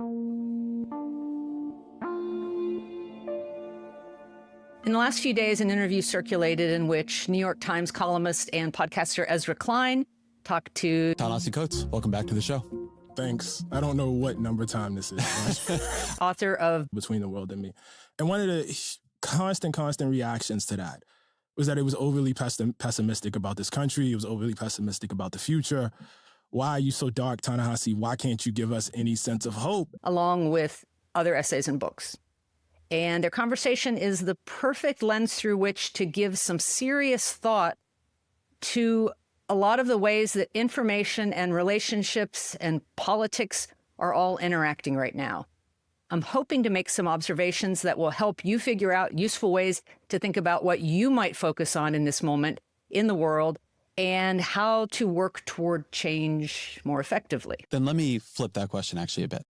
In the last few days, an interview circulated in which New York Times columnist and podcaster Ezra Klein talked to Ta-Nehisi Coates. Welcome back to the show. Thanks. I don't know what number time this is. author of Between the World and Me. And one of the constant reactions to that was that it was overly pessimistic about this country. It was overly pessimistic about the future. Why are you so dark, Ta-Nehisi? Why can't you give us any sense of hope? Along with other essays and books. And their conversation is the perfect lens through which to give some serious thought to a lot of the ways that information and relationships and politics are all interacting right now. I'm hoping to make some observations that will help you figure out useful ways to think about what you might focus on in this moment in the world and how to work toward change more effectively. Then let me flip that question actually a bit.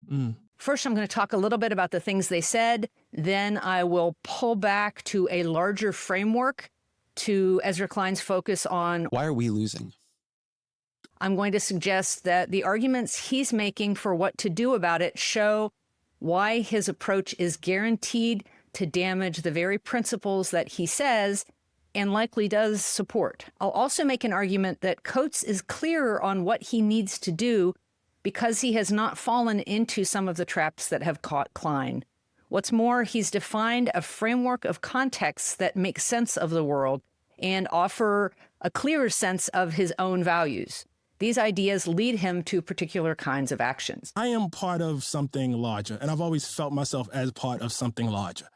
First, I'm going to talk a little bit about the things they said. Then I will pull back to a larger framework to Ezra Klein's focus on why are we losing? I'm going to suggest that the arguments he's making for what to do about it show why his approach is guaranteed to damage the very principles that he says and likely does support. I'll also make an argument that Coates is clearer on what he needs to do because he has not fallen into some of the traps that have caught Klein. What's more, he's defined a framework of contexts that make sense of the world and offer a clearer sense of his own values. These ideas lead him to particular kinds of actions. I am part of something larger, and I've always felt myself as part of something larger.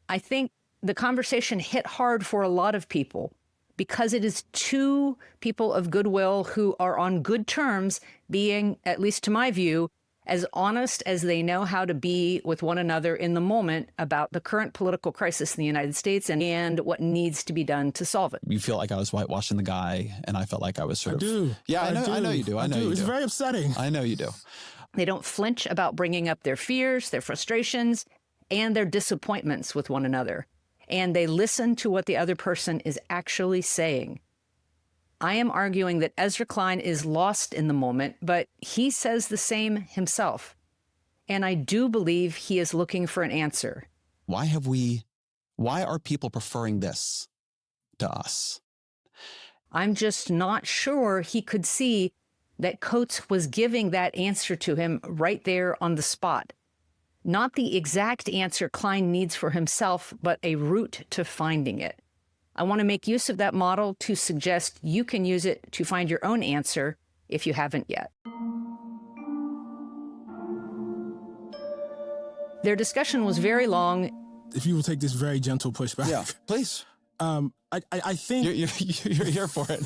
I think the conversation hit hard for a lot of people because it is two people of goodwill who are on good terms being, at least to my view, as honest as they know how to be with one another in the moment about the current political crisis in the United States and what needs to be done to solve it. You feel like I was whitewashing the guy, and I felt like I was sort of... do. Yeah, I know you do. I know you do. It's very upsetting. I know you do. They don't flinch about bringing up their fears, their frustrations, and their disappointments with one another. And they listen to what the other person is actually saying. I am arguing that Ezra Klein is lost in the moment, but he says the same himself. And I do believe he is looking for an answer. Why are people preferring this to us? I'm just not sure he could see that Coates was giving that answer to him right there on the spot. Not the exact answer Klein needs for himself, but a route to finding it. I want to make use of that model to suggest you can use it to find your own answer if you haven't yet. Their discussion was very long. If you will take this very gentle pushback. Yeah, please. I think... You're here for it.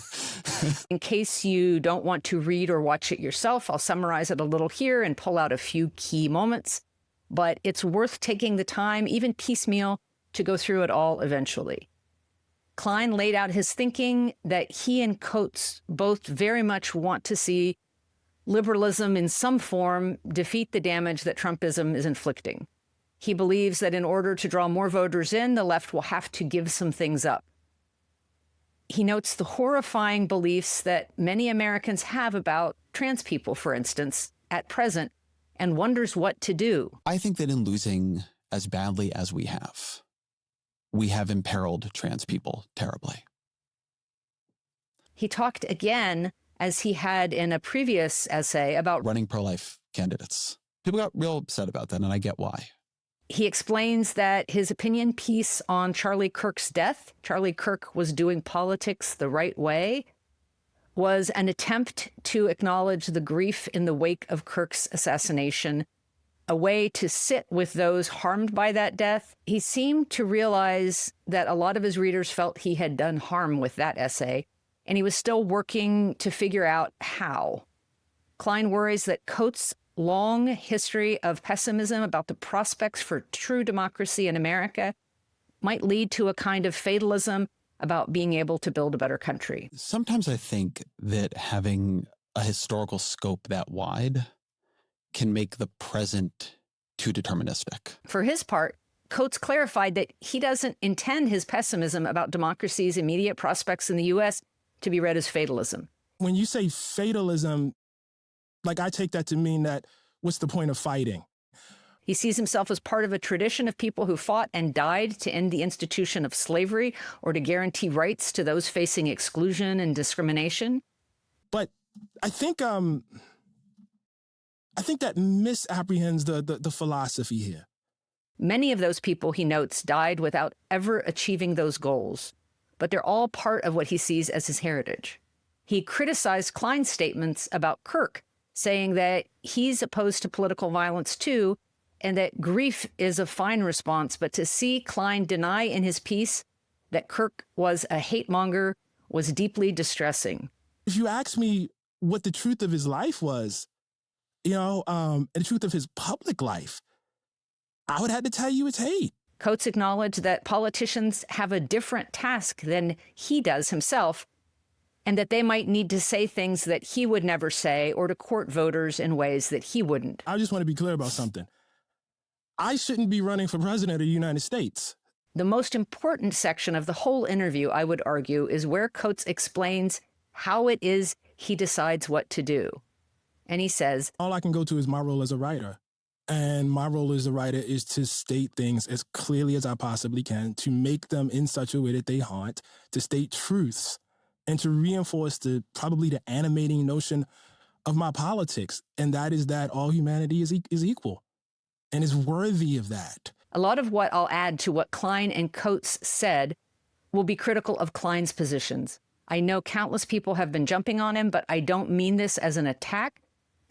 In case you don't want to read or watch it yourself, I'll summarize it a little here and pull out a few key moments. But it's worth taking the time, even piecemeal, to go through it all eventually. Klein laid out his thinking that he and Coates both very much want to see liberalism in some form defeat the damage that Trumpism is inflicting. He believes that in order to draw more voters in, the left will have to give some things up. He notes the horrifying beliefs that many Americans have about trans people, for instance, at present, and wonders what to do. I think that in losing as badly as we have imperiled trans people terribly. He talked again, as he had in a previous essay, about running pro-life candidates. People got real upset about that, and I get why. He explains that his opinion piece on Charlie Kirk's death, Charlie Kirk was doing politics the right way, was an attempt to acknowledge the grief in the wake of Kirk's assassination, a way to sit with those harmed by that death. He seemed to realize that a lot of his readers felt he had done harm with that essay, and he was still working to figure out how. Klein worries that Coates' long history of pessimism about the prospects for true democracy in America might lead to a kind of fatalism about being able to build a better country. Sometimes I think that having a historical scope that wide can make the present too deterministic. For his part, Coates clarified that he doesn't intend his pessimism about democracy's immediate prospects in the U.S. to be read as fatalism. When you say fatalism, like I take that to mean that what's the point of fighting? He sees himself as part of a tradition of people who fought and died to end the institution of slavery or to guarantee rights to those facing exclusion and discrimination. But I think that misapprehends the philosophy here. Many of those people, he notes, died without ever achieving those goals, but they're all part of what he sees as his heritage. He criticized Klein's statements about Kirk, saying that he's opposed to political violence too, and that grief is a fine response, but to see Klein deny in his piece that Kirk was a hate monger was deeply distressing. If you ask me what the truth of his life was, and the truth of his public life, I would have to tell you it's hate. Coates acknowledged that politicians have a different task than he does himself, and that they might need to say things that he would never say or to court voters in ways that he wouldn't. I just want to be clear about something. I shouldn't be running for president of the United States. The most important section of the whole interview, I would argue, is where Coates explains how it is he decides what to do. And he says, all I can go to is my role as a writer. And my role as a writer is to state things as clearly as I possibly can, to make them in such a way that they haunt, to state truths, and to reinforce probably the animating notion of my politics. And that is that all humanity is equal and is worthy of that. A lot of what I'll add to what Klein and Coates said will be critical of Klein's positions. I know countless people have been jumping on him, but I don't mean this as an attack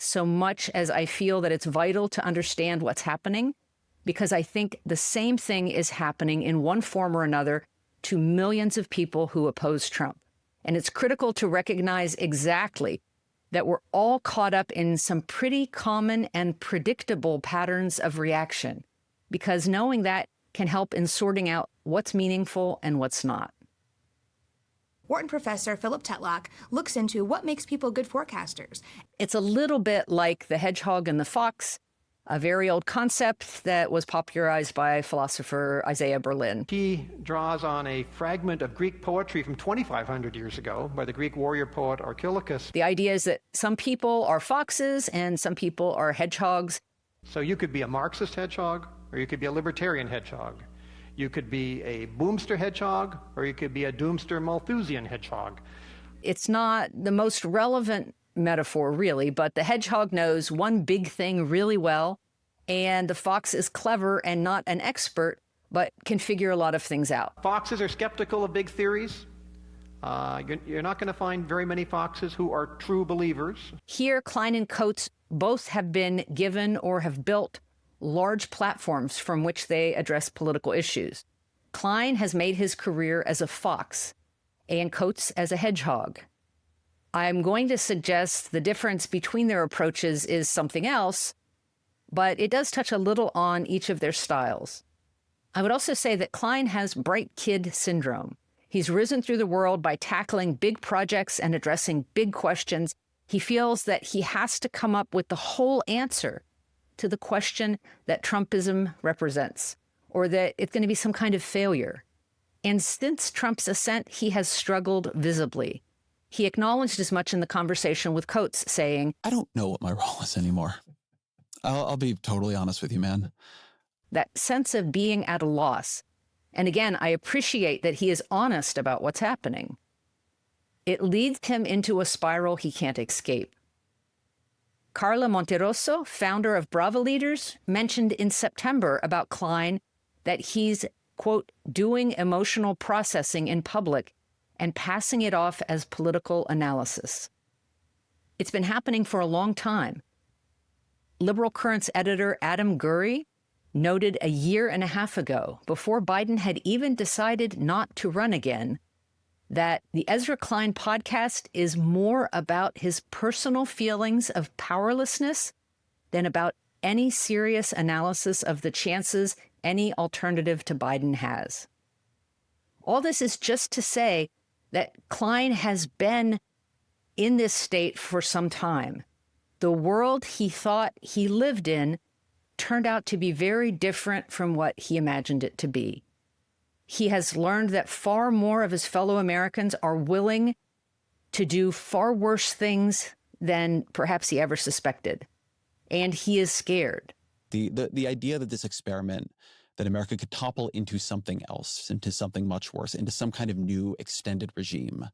so much as I feel that it's vital to understand what's happening, because I think the same thing is happening in one form or another to millions of people who oppose Trump. And it's critical to recognize exactly that we're all caught up in some pretty common and predictable patterns of reaction, because knowing that can help in sorting out what's meaningful and what's not. Wharton professor Philip Tetlock looks into what makes people good forecasters. It's a little bit like the hedgehog and the fox, a very old concept that was popularized by philosopher Isaiah Berlin. He draws on a fragment of Greek poetry from 2,500 years ago by the Greek warrior poet Archilochus. The idea is that some people are foxes and some people are hedgehogs. So you could be a Marxist hedgehog, or you could be a libertarian hedgehog. You could be a boomster hedgehog, or you could be a doomster Malthusian hedgehog. It's not the most relevant metaphor, really, but the hedgehog knows one big thing really well, and the fox is clever and not an expert, but can figure a lot of things out. Foxes are skeptical of big theories. You're not going to find very many foxes who are true believers. Here, Klein and Coates both have been given or have built large platforms from which they address political issues. Klein has made his career as a fox, and Coates as a hedgehog. I'm going to suggest the difference between their approaches is something else, but it does touch a little on each of their styles. I would also say that Klein has bright kid syndrome. He's risen through the world by tackling big projects and addressing big questions. He feels that he has to come up with the whole answer to the question that Trumpism represents, or that it's going to be some kind of failure. And since Trump's ascent, he has struggled visibly. He acknowledged as much in the conversation with Coates, saying, I don't know what my role is anymore. I'll be totally honest with you, man. That sense of being at a loss. And again, I appreciate that he is honest about what's happening. It leads him into a spiral he can't escape. Carla Monterosso, founder of Brava Leaders, mentioned in September about Klein that he's, quote, doing emotional processing in public and passing it off as political analysis. It's been happening for a long time. Liberal Currents editor Adam Gurry noted a year and a half ago, before Biden had even decided not to run again, that the Ezra Klein podcast is more about his personal feelings of powerlessness than about any serious analysis of the chances any alternative to Biden has. All this is just to say that Klein has been in this state for some time. The world he thought he lived in turned out to be very different from what he imagined it to be. He has learned that far more of his fellow Americans are willing to do far worse things than perhaps he ever suspected. And he is scared. The idea that this experiment, that America could topple into something else, into something much worse, into some kind of new extended regime,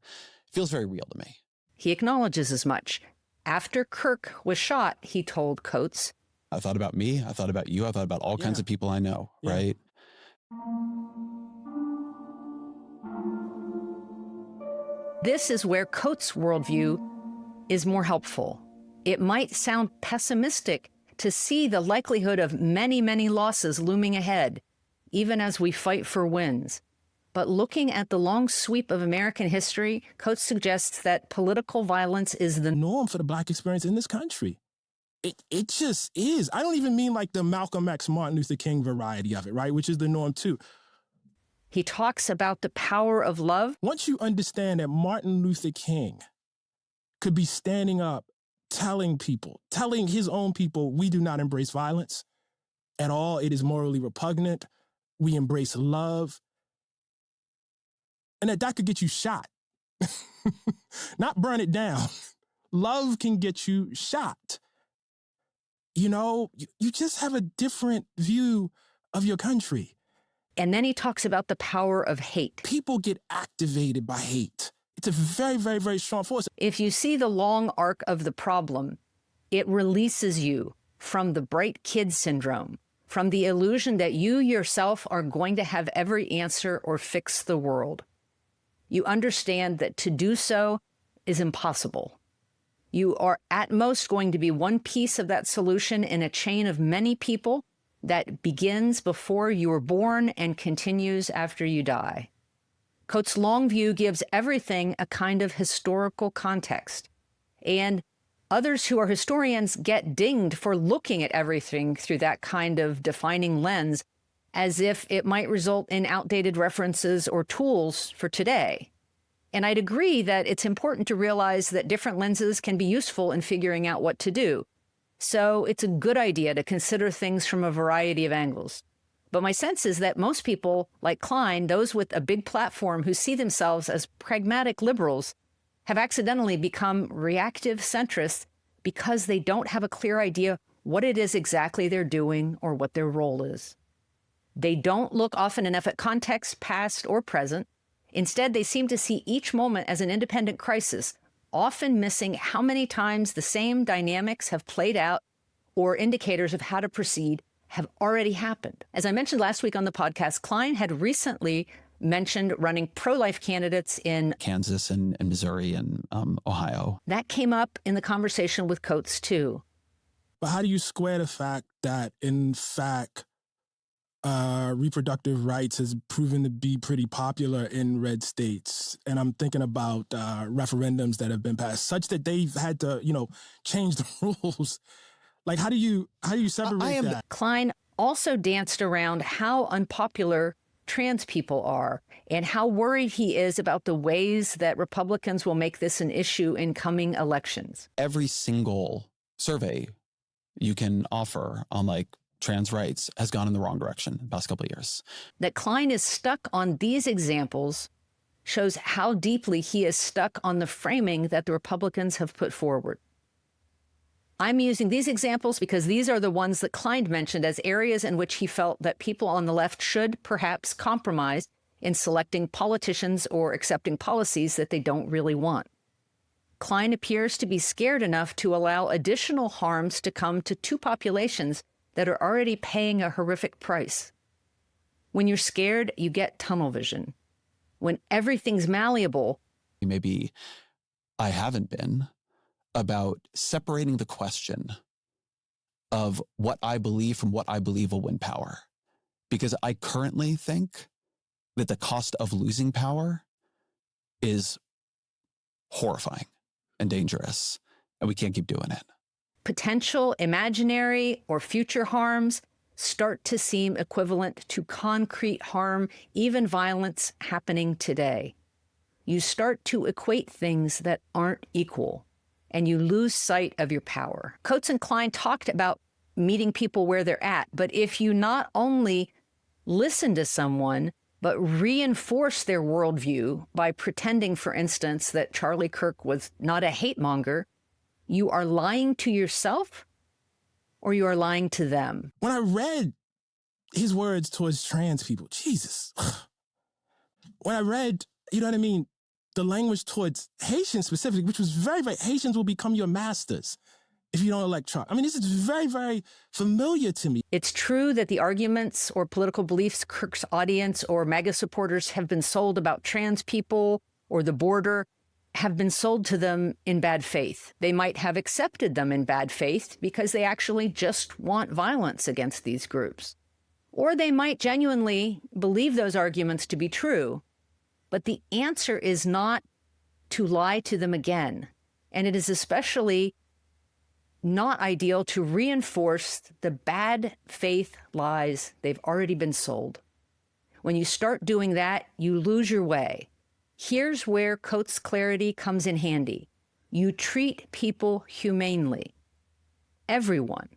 feels very real to me. He acknowledges as much. After Kirk was shot, he told Coates, I thought about me, I thought about you, I thought about all kinds of people I know, right? This is where Coates' worldview is more helpful. It might sound pessimistic to see the likelihood of many, many losses looming ahead, even as we fight for wins. But looking at the long sweep of American history, Coates suggests that political violence is the norm for the Black experience in this country. It just is. I don't even mean like the Malcolm X, Martin Luther King variety of it, right? Which is the norm too. He talks about the power of love. Once you understand that Martin Luther King could be standing up, telling his own people, we do not embrace violence at all. It is morally repugnant. We embrace love. And that could get you shot. Not burn it down. Love can get you shot. You know, you just have a different view of your country. And then he talks about the power of hate. People get activated by hate. It's a very, very, very strong force. If you see the long arc of the problem, it releases you from the bright kid syndrome, from the illusion that you yourself are going to have every answer or fix the world. You understand that to do so is impossible. You are at most going to be one piece of that solution in a chain of many people that begins before you were born and continues after you die. Coates' long view gives everything a kind of historical context. And others who are historians get dinged for looking at everything through that kind of defining lens, as if it might result in outdated references or tools for today. And I'd agree that it's important to realize that different lenses can be useful in figuring out what to do. So it's a good idea to consider things from a variety of angles. But my sense is that most people, like Klein, those with a big platform who see themselves as pragmatic liberals, have accidentally become reactive centrists because they don't have a clear idea what it is exactly they're doing or what their role is. They don't look often enough at context, past or present. Instead, they seem to see each moment as an independent crisis, often missing how many times the same dynamics have played out or indicators of how to proceed have already happened. As I mentioned last week on the podcast, Klein had recently mentioned running pro-life candidates in Kansas and Missouri and Ohio. That came up in the conversation with Coates, too. But how do you square the fact that, in fact, reproductive rights has proven to be pretty popular in red states? And I'm thinking about referendums that have been passed such that they've had to, change the rules. Like, how do you separate that? Klein also danced around how unpopular trans people are and how worried he is about the ways that Republicans will make this an issue in coming elections. Every single survey you can offer on trans rights has gone in the wrong direction the past couple of years. That Klein is stuck on these examples shows how deeply he is stuck on the framing that the Republicans have put forward. I'm using these examples because these are the ones that Klein mentioned as areas in which he felt that people on the left should perhaps compromise in selecting politicians or accepting policies that they don't really want. Klein appears to be scared enough to allow additional harms to come to two populations that are already paying a horrific price. When you're scared, you get tunnel vision. When everything's malleable, maybe I haven't been about separating the question of what I believe from what I believe will win power. Because I currently think that the cost of losing power is horrifying and dangerous, and we can't keep doing it. Potential, imaginary, or future harms start to seem equivalent to concrete harm, even violence happening today. You start to equate things that aren't equal, and you lose sight of your power. Coates and Klein talked about meeting people where they're at, but if you not only listen to someone, but reinforce their worldview by pretending, for instance, that Charlie Kirk was not a hate monger, you are lying to yourself or you are lying to them. When I read his words towards trans people, Jesus. When I read, you know what I mean, the language towards Haitians specifically, which was very, very, Haitians will become your masters if you don't elect Trump. I mean, this is very, very familiar to me. It's true that the arguments or political beliefs Kirk's audience or MAGA supporters have been sold about trans people or the border have been sold to them in bad faith. They might have accepted them in bad faith because they actually just want violence against these groups. Or they might genuinely believe those arguments to be true. But the answer is not to lie to them again. And it is especially not ideal to reinforce the bad faith lies they've already been sold. When you start doing that, you lose your way. Here's where Coates' clarity comes in handy. You treat people humanely. Everyone.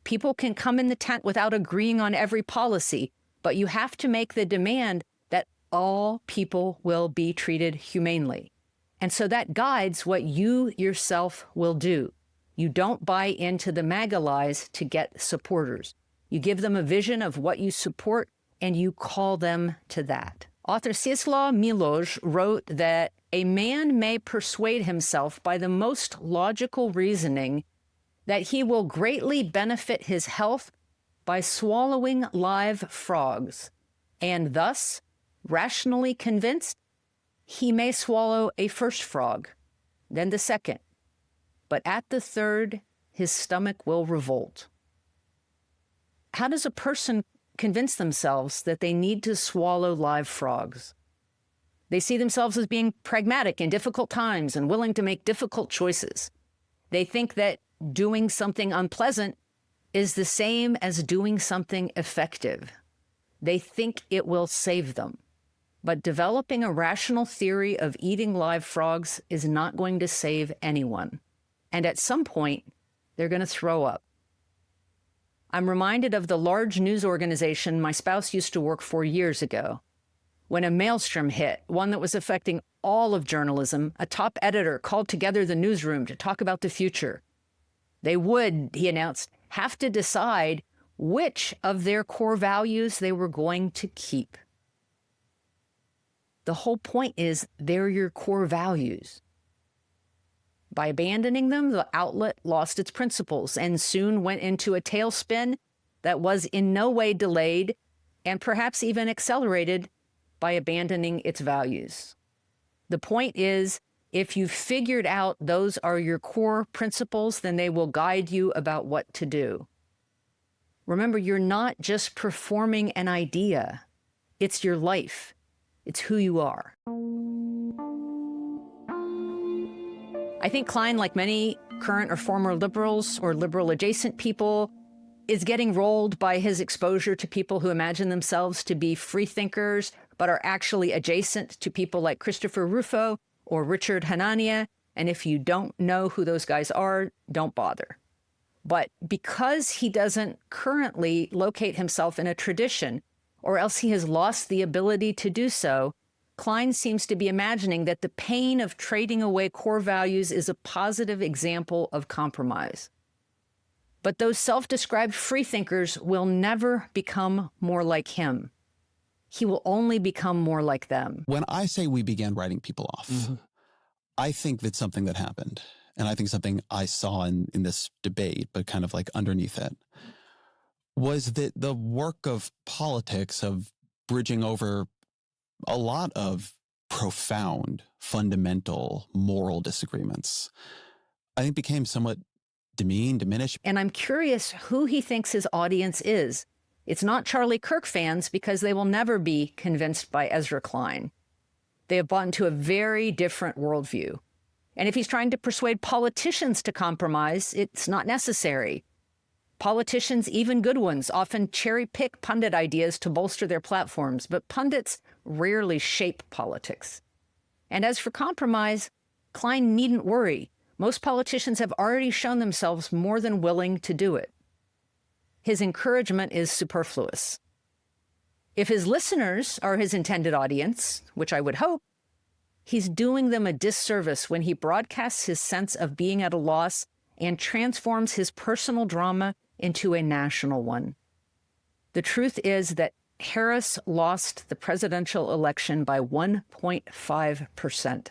People can come in the tent without agreeing on every policy, but you have to make the demand that all people will be treated humanely. And so that guides what you yourself will do. You don't buy into the MAGA lies to get supporters. You give them a vision of what you support, and you call them to that. Author Czeslaw Milosz wrote that a man may persuade himself by the most logical reasoning that he will greatly benefit his health by swallowing live frogs, and thus, rationally convinced, he may swallow a first frog, then the second, but at the third, his stomach will revolt. How does a person convince themselves that they need to swallow live frogs? They see themselves as being pragmatic in difficult times and willing to make difficult choices. They think that doing something unpleasant is the same as doing something effective. They think it will save them. But developing a rational theory of eating live frogs is not going to save anyone. And at some point, they're going to throw up. I'm reminded of the large news organization my spouse used to work for years ago. When a maelstrom hit, one that was affecting all of journalism, a top editor called together the newsroom to talk about the future. They would, he announced, have to decide which of their core values they were going to keep. The whole point is they're your core values. By abandoning them, the outlet lost its principles and soon went into a tailspin that was in no way delayed and perhaps even accelerated by abandoning its values. The point is, if you've figured out those are your core principles, then they will guide you about what to do. Remember, you're not just performing an idea. It's your life. It's who you are. I think Klein, like many current or former liberals or liberal-adjacent people, is getting rolled by his exposure to people who imagine themselves to be free thinkers, but are actually adjacent to people like Christopher Rufo or Richard Hanania. And if you don't know who those guys are, don't bother. But because he doesn't currently locate himself in a tradition, or else he has lost the ability to do so, Klein seems to be imagining that the pain of trading away core values is a positive example of compromise. But those self-described freethinkers will never become more like him. He will only become more like them. When I say we began writing people off, I think that's something that happened. And I think something I saw in this debate, but kind of like underneath it, was that the work of politics, of bridging over a lot of profound, fundamental, moral disagreements, I think became somewhat demeaned, diminished. And I'm curious who he thinks his audience is. It's not Charlie Kirk fans, because they will never be convinced by Ezra Klein. They have bought into a very different worldview. And if he's trying to persuade politicians to compromise, it's not necessary. Politicians, even good ones, often cherry-pick pundit ideas to bolster their platforms, but pundits rarely shape politics. And as for compromise, Klein needn't worry. Most politicians have already shown themselves more than willing to do it. His encouragement is superfluous. If his listeners are his intended audience, which I would hope, he's doing them a disservice when he broadcasts his sense of being at a loss and transforms his personal drama into a national one. The truth is that Harris lost the presidential election by 1.5%.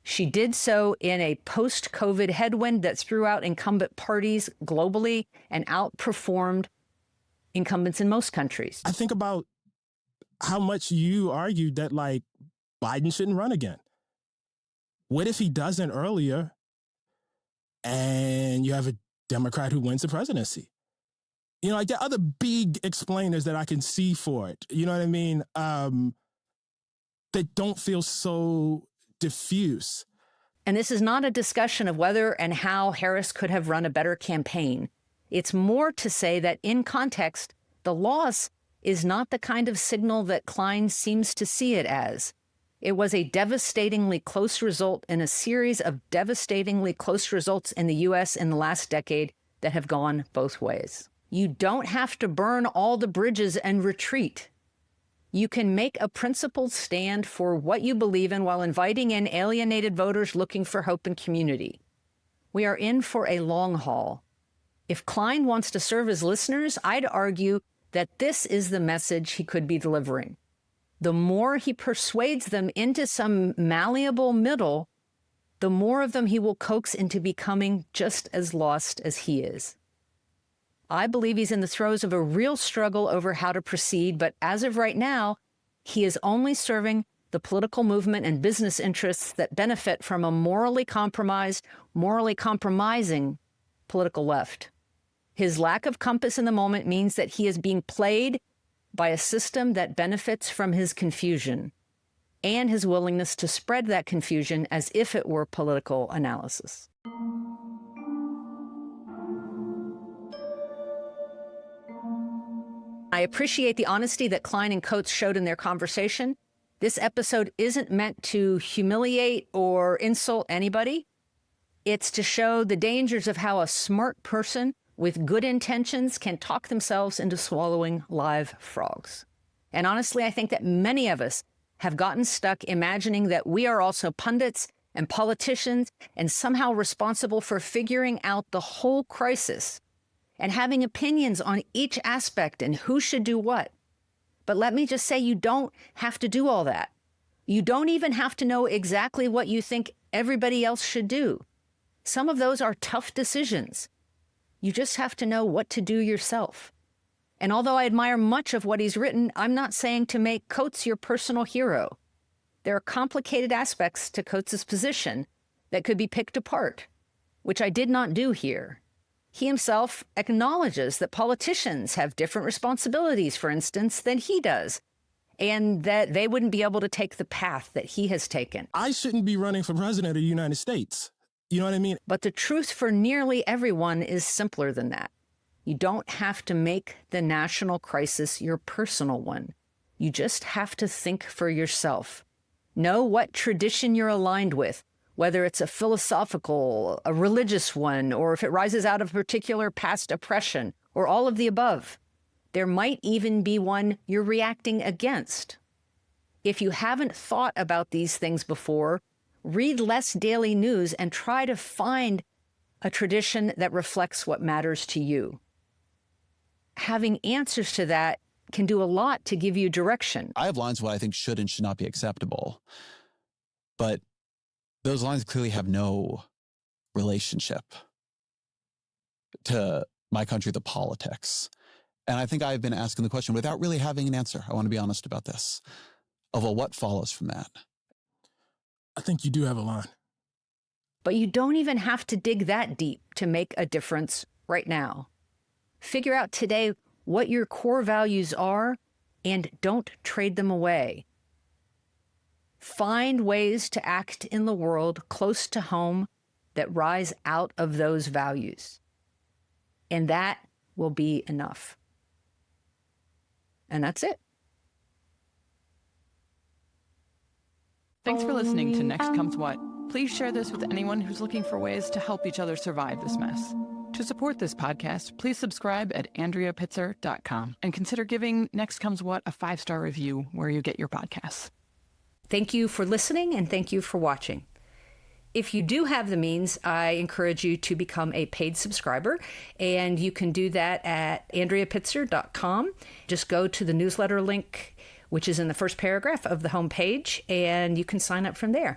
She did so in a post-COVID headwind that threw out incumbent parties globally and outperformed incumbents in most countries. I think about how much you argued that, like, Biden shouldn't run again. What if he doesn't earlier and you have a Democrat who wins the presidency? You know, like, there are other big explainers that I can see for it. You know what I mean? That don't feel so diffuse. And this is not a discussion of whether and how Harris could have run a better campaign. It's more to say that in context, the loss is not the kind of signal that Klein seems to see it as. It was a devastatingly close result in a series of devastatingly close results in the U.S. in the last decade that have gone both ways. You don't have to burn all the bridges and retreat. You can make a principled stand for what you believe in while inviting in alienated voters looking for hope and community. We are in for a long haul. If Klein wants to serve his listeners, I'd argue that this is the message he could be delivering. The more he persuades them into some malleable middle, the more of them he will coax into becoming just as lost as he is. I believe he's in the throes of a real struggle over how to proceed, but as of right now, he is only serving the political movement and business interests that benefit from a morally compromising political left. His lack of compass in the moment means that he is being played by a system that benefits from his confusion and his willingness to spread that confusion as if it were political analysis. I appreciate the honesty that Klein and Coates showed in their conversation. This episode isn't meant to humiliate or insult anybody. It's to show the dangers of how a smart person with good intentions can talk themselves into swallowing live frogs. And honestly, I think that many of us have gotten stuck imagining that we are also pundits and politicians and somehow responsible for figuring out the whole crisis and having opinions on each aspect and who should do what. But let me just say, you don't have to do all that. You don't even have to know exactly what you think everybody else should do. Some of those are tough decisions. You just have to know what to do yourself. And although I admire much of what he's written, I'm not saying to make Coates your personal hero. There are complicated aspects to Coates' position that could be picked apart, which I did not do here. He himself acknowledges that politicians have different responsibilities, for instance, than he does, and that they wouldn't be able to take the path that he has taken. I shouldn't be running for president of the United States. You know what I mean? But the truth for nearly everyone is simpler than that. You don't have to make the national crisis your personal one. You just have to think for yourself. Know what tradition you're aligned with, whether it's a philosophical, a religious one, or if it rises out of a particular past oppression, or all of the above. There might even be one you're reacting against. If you haven't thought about these things before, read less daily news and try to find a tradition that reflects what matters to you. Having answers to that can do a lot to give you direction. I have lines of what I think should and should not be acceptable, but those lines clearly have no relationship to my country, the politics. And I think I've been asking the question without really having an answer. I want to be honest about this. Of what follows from that? I think you do have a line. But you don't even have to dig that deep to make a difference right now. Figure out today what your core values are and don't trade them away. Find ways to act in the world close to home that rise out of those values. And that will be enough. And that's it. Thanks for listening to Next Comes What. Please share this with anyone who's looking for ways to help each other survive this mess. To support this podcast, please subscribe at AndreaPitzer.com and consider giving Next Comes What a 5-star review where you get your podcasts. Thank you for listening and thank you for watching. If you do have the means, I encourage you to become a paid subscriber, and you can do that at AndreaPitzer.com. Just go to the newsletter link, which is in the first paragraph of the homepage, and you can sign up from there.